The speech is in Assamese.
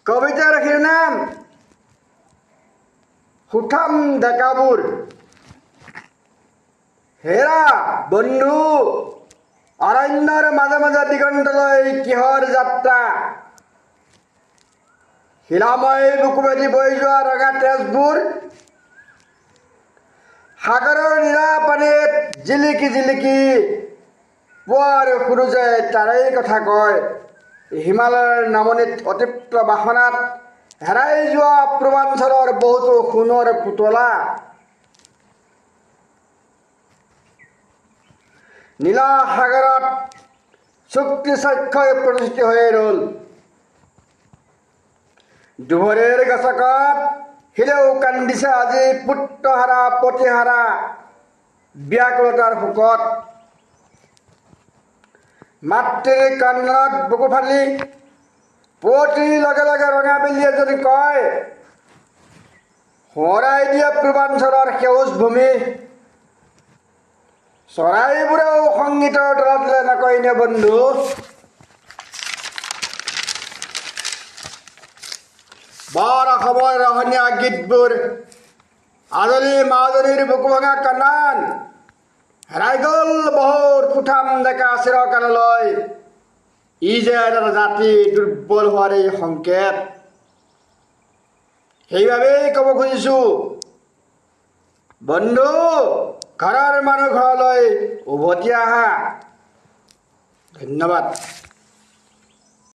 কবিতাৰ শিৰোনাম সুঠাম ডেকাবোৰ। হেৰা বন্ধু, অৰণ্যৰ মাজে মাজে দিগন্তলৈ কিহৰ যাত্ৰা? শিলাময় বুকুৱেদি বৈ যোৱা ৰঙা তেজবোৰ, সাগৰৰ নীলা পানীত জিলিকি জিলিকি পুৱাৰ সূৰুজে তাৰেই কথা কয়। হিমালয়ৰ নামনিত অতৃপ্ত বাসনাত হেৰাই যোৱা পূৰ্বাঞ্চলৰ বহুতো সোণৰ পুতলা। নীলা সাগৰত চুক্তি স্বাক্ষৰ প্ৰতিষ্ঠিত হৈ ৰ'ল। দুবৰিৰ গছকত শিলেও কান্দিছে আজি পুত্ৰহাৰা পতিহাৰা ব্যাকুলতাৰ শোকত। মাতৃৰ কান্দনত বুকু ফালি পুৱতিৰ লগে লগে ৰঙা বেলিয়ে যদি কয়, সোঁৱৰাই দিয়া পূৰ্বাঞ্চলৰ সেউজ ভূমি। চৰাইবোৰেও সংগীতৰ তলত দিলে নকয়নে বন্ধু? বৰ অসমৰ ৰহণীয়া গীতবোৰ, আজলি মাজনীৰ বুকু ভঙা কান্দন, হেৰাই গ'ল বহুত সুঠাম ডেকা চিৰকাললৈ। ই যে এটা জাতি দুৰ্বল হোৱাৰ এই সংকেত। সেইবাবেই ক'ব খুজিছোঁ, বন্ধু, ঘৰৰ মানুহ ঘৰলৈ উভতি আহা। ধন্যবাদ।